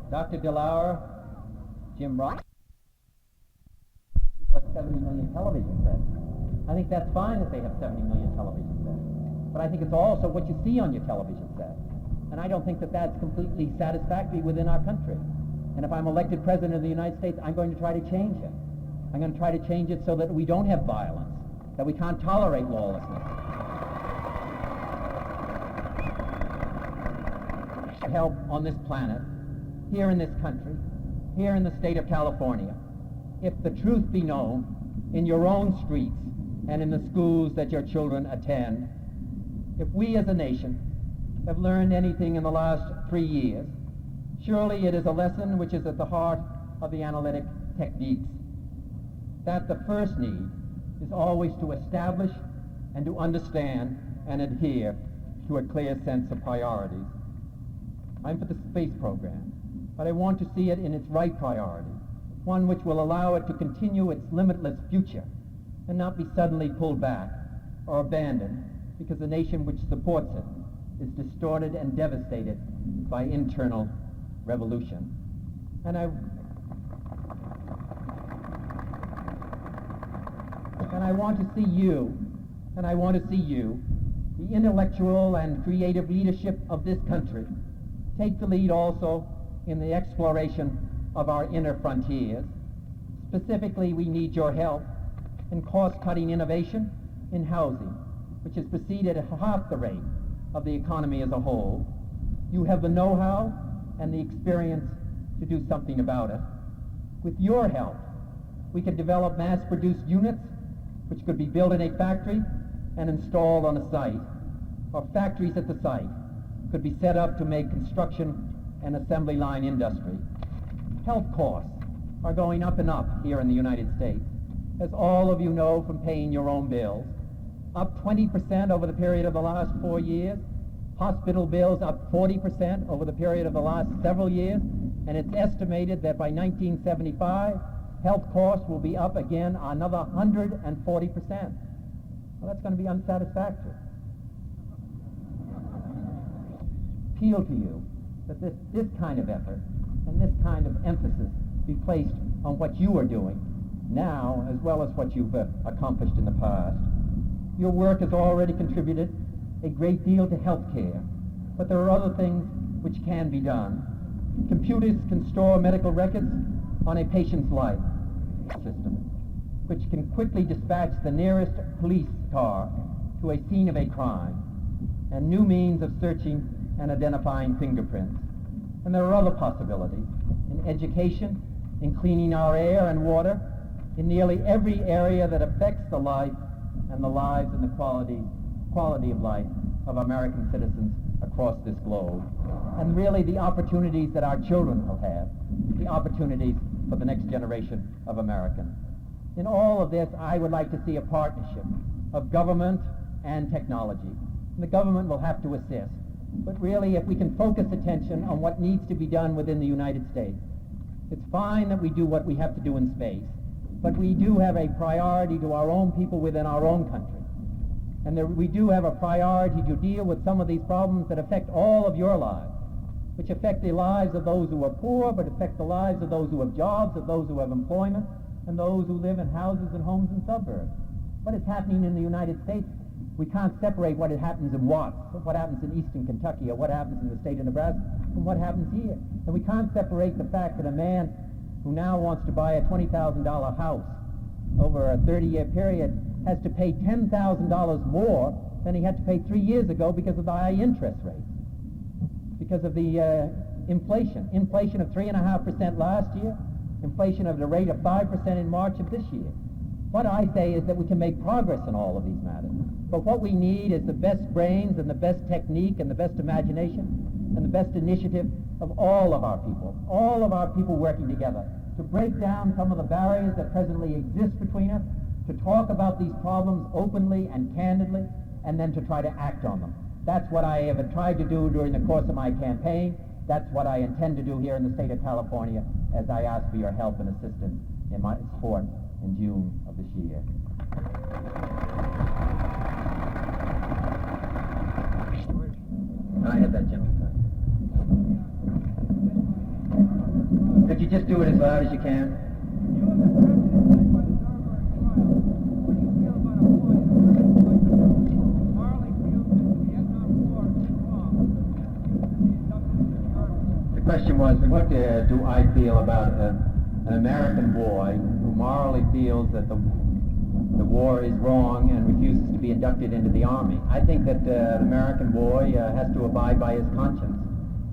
Dr. DeLauer, Jim Ross, what 70 million television sets. I think that's fine that they have 70 million television sets. But I think it's also what you see on your television set. And I don't think that that's completely satisfactory within our country. And if I'm elected President of the United States, I'm going to try to change it. I'm going to try to change it so that we don't have violence, that we can't tolerate lawlessness. Help on this planet, here in this country, here in the state of California, if the truth be known in your own streets and in the schools that your children attend, if we as a nation have learned anything in the last 3 years, surely it is a lesson which is at the heart of the analytic techniques, that the first need is always to establish and to understand and adhere to a clear sense of priorities. I'm for the space program, but I want to see it in its right priority, one which will allow it to continue its limitless future and not be suddenly pulled back or abandoned because the nation which supports it is distorted and devastated by internal revolution. And I want to see you, the intellectual and creative leadership of this country, take the lead also in the exploration of our inner frontiers. Specifically, we need your help in cost-cutting innovation in housing, which has proceeded at half the rate of the economy as a whole. You have the know-how and the experience to do something about it. With your help, we could develop mass-produced units which could be built in a factory and installed on a site, or factories at the site could be set up to make construction and assembly line industry. Health costs are going up and up here in the United States, as all of you know from paying your own bills. Up 20% over the period of the last 4 years. Hospital bills up 40% over the period of the last several years. And it's estimated that by 1975, health costs will be up again another 140%. Well, that's going to be unsatisfactory. Appeal to you that this kind of effort and this kind of emphasis be placed on what you are doing now as well as what you've accomplished in the past. Your work has already contributed a great deal to health care, but there are other things which can be done. Computers can store medical records on a patient's life system, which can quickly dispatch the nearest police car to a scene of a crime, and new means of searching and identifying fingerprints. And there are other possibilities in education, in cleaning our air and water, in nearly every area that affects the life and the lives and the quality of life of American citizens across this globe. And really the opportunities that our children will have, the opportunities for the next generation of Americans. In all of this, I would like to see a partnership of government and technology. And the government will have to assist. But really, if we can focus attention on what needs to be done within the United States, it's fine that we do what we have to do in space, but we do have a priority to our own people within our own country. And we do have a priority to deal with some of these problems that affect all of your lives, which affect the lives of those who are poor, but affect the lives of those who have jobs, of those who have employment, and those who live in houses and homes in suburbs. What is happening in the United States, we can't separate what happens in Watts, what happens in eastern Kentucky, or what happens in the state of Nebraska, from what happens here. And we can't separate the fact that a man who now wants to buy a $20,000 house over a 30-year period has to pay $10,000 more than he had to pay 3 years ago because of the high interest rates, because of the inflation of 3.5% last year, inflation of the rate of 5% in March of this year. What I say is that we can make progress in all of these matters. But what we need is the best brains and the best technique and the best imagination and the best initiative of all of our people working together to break down some of the barriers that presently exist between us, to talk about these problems openly and candidly, and then to try to act on them. That's what I have tried to do during the course of my campaign. That's what I intend to do here in the state of California as I ask for your help and assistance in my support in June of this year. I had that gentleman. you just do it as loud as you can? You and the president led by the Nuremberg trial. What do you feel about a boy in American like Marley feels that the Vietnam War is wrong and refuses to be inducted into the army? The question was, what do I feel about an American boy who morally feels that the war is wrong and refuses to be inducted into the army? I think that an American boy has to abide by his conscience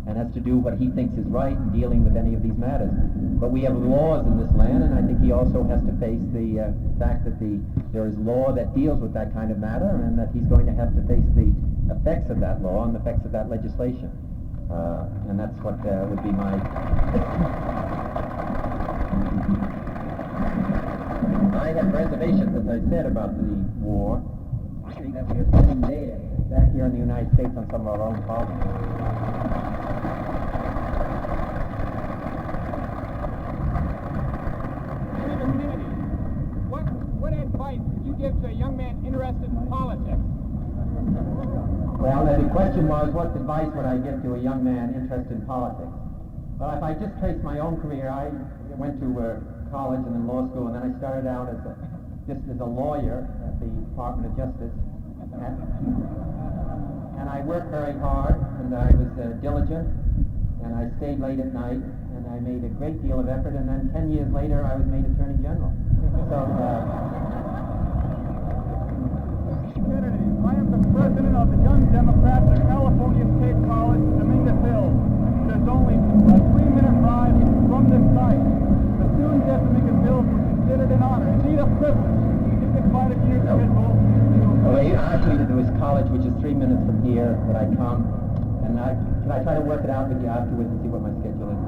and has to do what he thinks is right in dealing with any of these matters. But we have laws in this land, and I think he also has to face the fact that there is law that deals with that kind of matter, and that he's going to have to face the effects of that law and the effects of that legislation. And that's what would be my... I have reservations, as I said, about the war, that we are spending there, back here in the United States, on some of our own problems. Senator Kennedy, what advice would you give to a young man interested in politics? Well, the question was, what advice would I give to a young man interested in politics? Well, if I just trace my own career, I went to college and then law school, and then I started out just as a lawyer at the Department of Justice. And I worked very hard, and I was diligent, and I stayed late at night, and I made a great deal of effort, and then 10 years later I was made Attorney General. So, Kennedy, I am the president of the Young Democrats at California State College, Dominguez Hills. There's only a 3-minute ride from this site. The student Dominguez Hills was considered an honor, indeed a privilege. You can find it here at well, he asked me to do his college, which is 3 minutes from here, that I come, and can I try to work it out with you afterwards and see what my schedule is?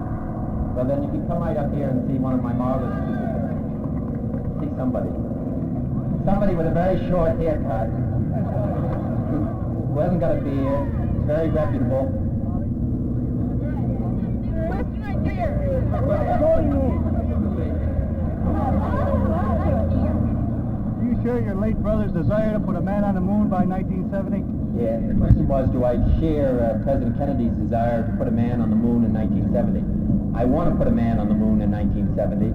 Well, then you can come right up here and see one of my marvelous students. See somebody. Somebody with a very short haircut, who hasn't got a beard, very reputable. Question right there. Do you share your late brother's desire to put a man on the moon by 1970? Yeah, the question was, do I share President Kennedy's desire to put a man on the moon in 1970? I want to put a man on the moon in 1970,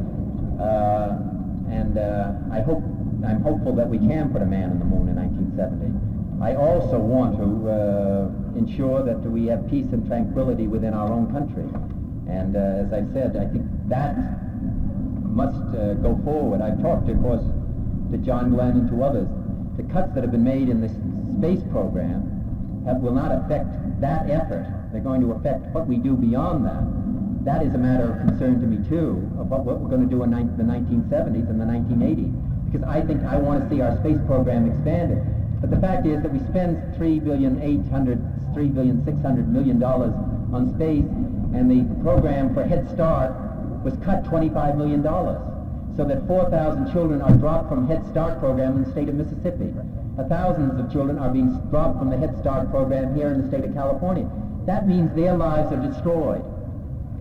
and I'm hopeful that we can put a man on the moon in 1970. I also want to ensure that we have peace and tranquility within our own country. And as I've said, I think that must go forward. I've talked, of course, to John Glenn and to others. The cuts that have been made in this space program will not affect that effort. They're going to affect what we do beyond that. That is a matter of concern to me, too, about what we're going to do in the 1970s and the 1980s. Because I think I want to see our space program expanded. But the fact is that we spend $3,600 million on space, and the program for Head Start was cut $25 million. So that 4,000 children are dropped from Head Start program in the state of Mississippi. Thousands of children are being dropped from the Head Start program here in the state of California. That means their lives are destroyed.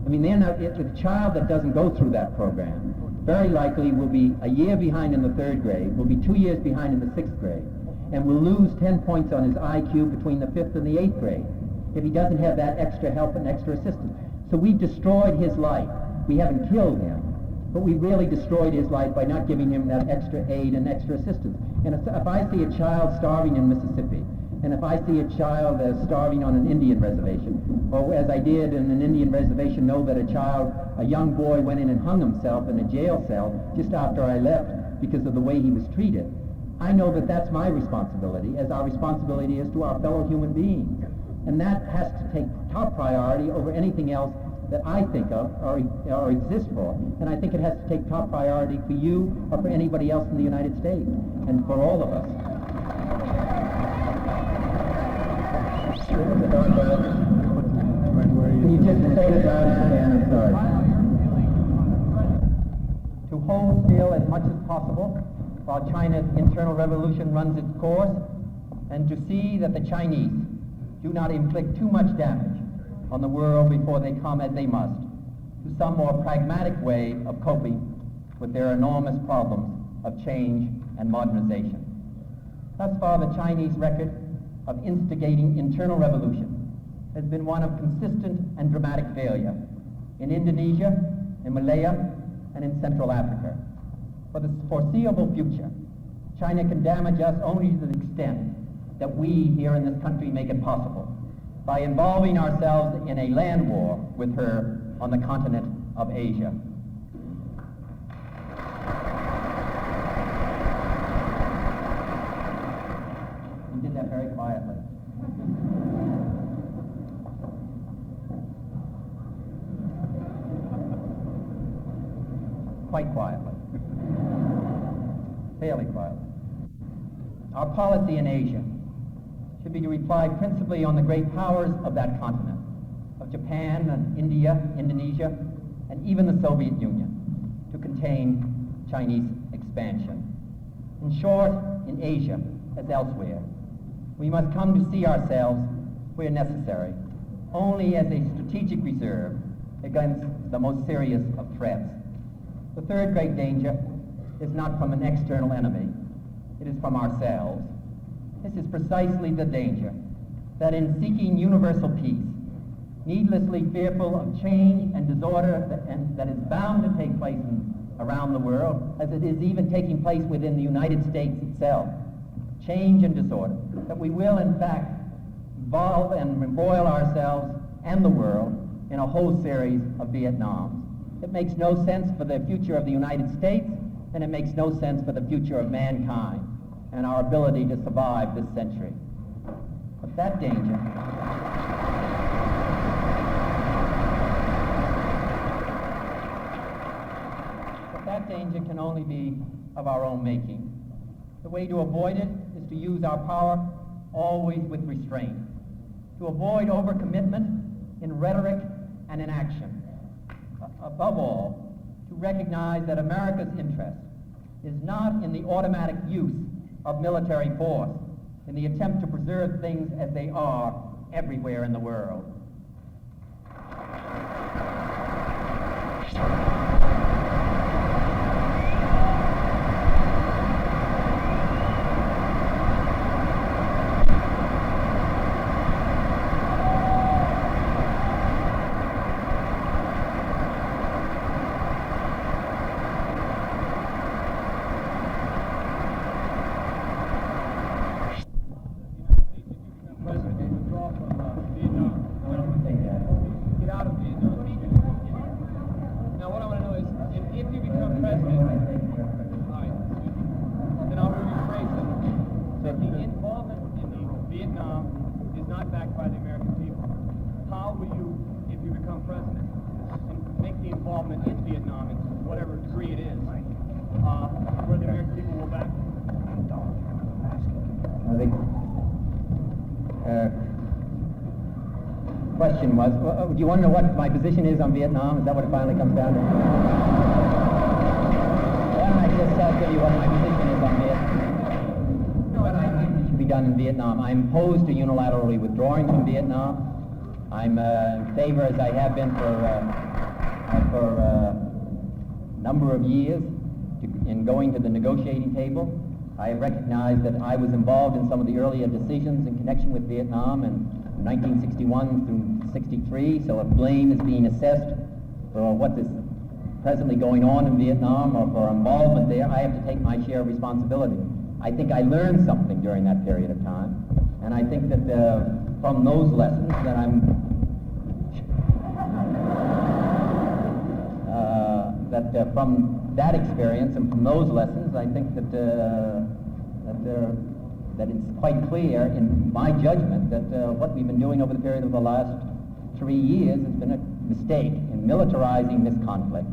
I mean, the child that doesn't go through that program very likely will be a year behind in the 3rd grade, will be 2 years behind in the 6th grade, and will lose 10 points on his IQ between the 5th and the 8th grade if he doesn't have that extra help and extra assistance. So we've destroyed his life. We haven't killed him, but we really destroyed his life by not giving him that extra aid and extra assistance. And if I see a child starving in Mississippi, and if I see a child starving on an Indian reservation, or as I did in an Indian reservation, know that a young boy went in and hung himself in a jail cell just after I left because of the way he was treated, I know that that's my responsibility, as our responsibility is to our fellow human beings. And that has to take top priority over anything else that I think of or exist for. And I think it has to take top priority for you or for anybody else in the United States, and for all of us. Can you just say it out again? I'm sorry. To hold still as much as possible while China's internal revolution runs its course, and to see that the Chinese do not inflict too much damage on the world before they come, as they must, to some more pragmatic way of coping with their enormous problems of change and modernization. Thus far, the Chinese record of instigating internal revolution has been one of consistent and dramatic failure. In Indonesia, in Malaya, and in Central Africa. For the foreseeable future, China can damage us only to the extent that we here in this country make it possible by involving ourselves in a land war with her on the continent of Asia. We did that very quietly. Quite quietly. Fairly quietly. Our policy in Asia should be to rely principally on the great powers of that continent, of Japan and India, Indonesia, and even the Soviet Union, to contain Chinese expansion. In short, in Asia, as elsewhere, we must come to see ourselves, where necessary, only as a strategic reserve against the most serious of threats. The third great danger is not from an external enemy, it is from ourselves. This is precisely the danger, that in seeking universal peace, needlessly fearful of change and disorder that is bound to take place around the world, as it is even taking place within the United States itself, change and disorder, that we will in fact involve and embroil ourselves and the world in a whole series of Vietnams. It makes no sense for the future of the United States, and it makes no sense for the future of mankind and our ability to survive this century. But that danger can only be of our own making. The way to avoid it is to use our power always with restraint, to avoid overcommitment in rhetoric and in action. Above all, to recognize that America's interest is not in the automatic use of military force, in the attempt to preserve things as they are everywhere in the world. Question was, do you want to know what my position is on Vietnam? Is that what it finally comes down to? Why don't I just tell you what my position is on Vietnam? What I think should be done in Vietnam. I'm opposed to unilaterally withdrawing from Vietnam. I'm in favor, as I have been for a number of years, in going to the negotiating table. I have recognized that I was involved in some of the earlier decisions in connection with Vietnam and 1961 through 63, so if blame is being assessed for what is presently going on in Vietnam or for involvement there, I have to take my share of responsibility. I think I learned something during that period of time, and I think that from those lessons that from that experience and from those lessons, I think that it's quite clear in my judgment that what we've been doing over the period of the last 3 years has been a mistake in militarizing this conflict,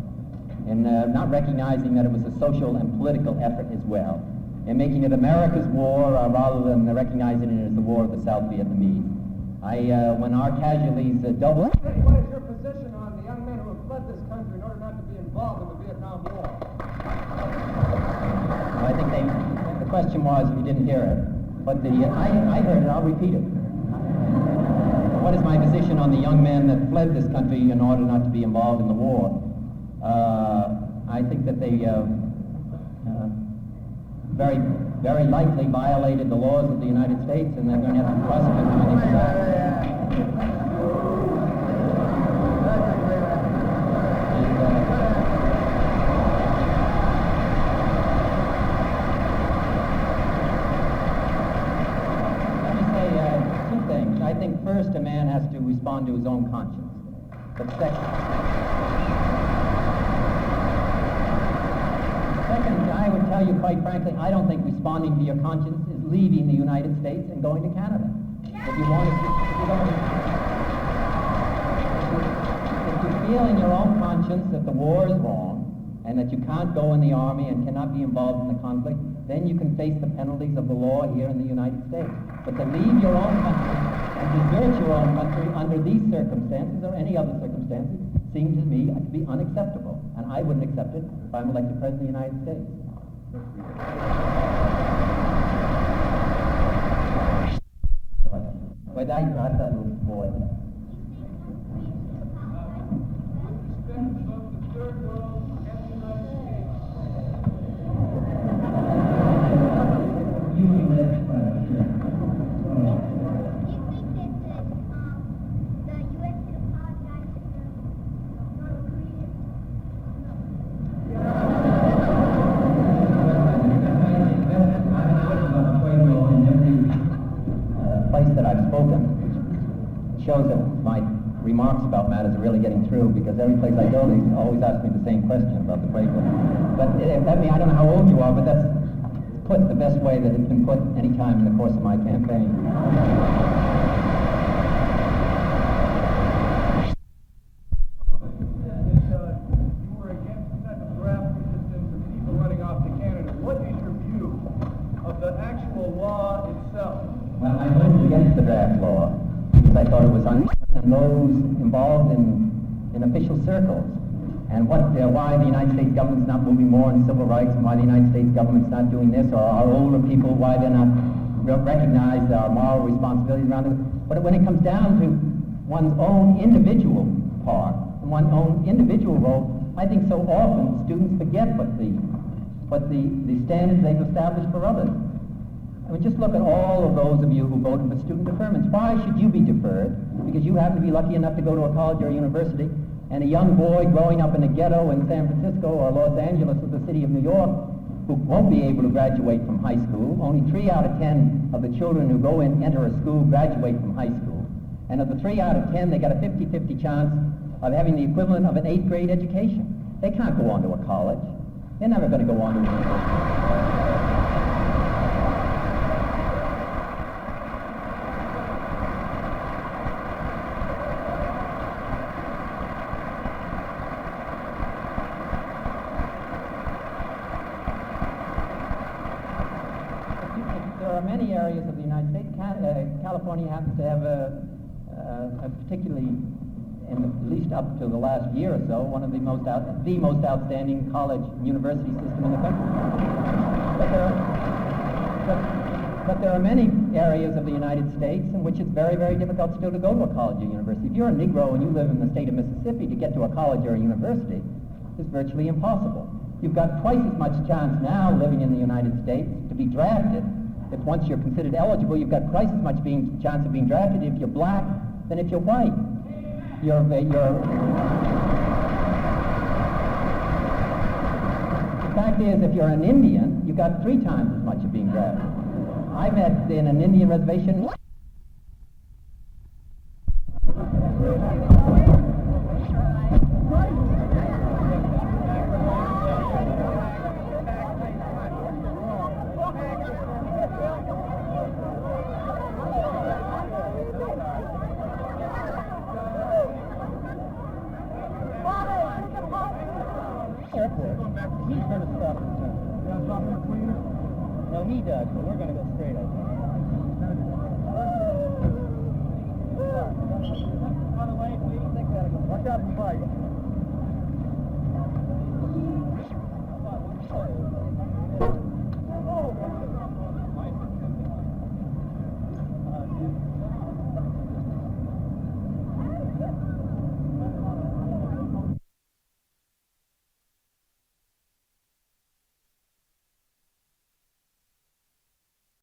in not recognizing that it was a social and political effort as well, in making it America's war rather than recognizing it as the war of the South Vietnamese. When our casualties doubled... What is your position on the young men who have fled this country in order not to be involved in the Vietnam War? I think the question was, if you didn't hear it, but I heard it, I'll repeat it. What is my position on the young men that fled this country in order not to be involved in the war? I think that they very, very likely violated the laws of the United States, and they're going to have to prosecute them for that. to respond to his own conscience. But second, I would tell you quite frankly, I don't think responding to your conscience is leaving the United States and going to Canada. If you want to, if you feel in your own conscience that the war is wrong and that you can't go in the army and cannot be involved in the conflict, then you can face the penalties of the law here in the United States. But to leave your own country and desert your own country under these circumstances or any other circumstances seems to me to be unacceptable. And I wouldn't accept it if I'm elected President of the United States. But I got that little boy. Shows that my remarks about matters are really getting through, because every place I go, they always ask me the same question about the Quaker. But I don't know how old you are, but that's put the best way that it's been put any time in the course of my campaign. You were against the draft resistance of people running off to Canada. What is your view of the actual law itself? Well, I voted against the draft law because I thought it was unfair and those involved in official circles. And why the United States government's not moving more on civil rights, and why the United States government's not doing this, or our older people, why they're not recognize our moral responsibilities around it. But when it comes down to one's own individual part and one's own individual role, I think so often students forget what the standards they've established for others. I mean, just look at all of those of you who voted for student deferments. Why should you be deferred? Because you happen to be lucky enough to go to a college or a university, and a young boy growing up in a ghetto in San Francisco or Los Angeles or the city of New York who won't be able to graduate from high school. Only 3 out of 10 of the children who enter a school graduate from high school. And of the 3 out of 10, they got a 50-50 chance of having the equivalent of an 8th grade education. They can't go on to a college. They're never going to go on to a university. There are many areas of the United States. California happens to have a particularly, at least up to the last year or so, one of the most outstanding college university system in the country. But there are many areas of the United States in which it's very, very difficult still to go to a college or university. If you're a Negro and you live in the state of Mississippi, to get to a college or a university is virtually impossible. You've got twice as much chance now living in the United States to be drafted. If once you're considered eligible, you've got twice as much chance of being drafted if you're black than if you're white. The fact is, if you're an Indian, you've got 3 times as much of being drafted. I met in an Indian reservation. He's going to stop and turn. No, he does, but we're going to go straight, I think. Watch out for the bike.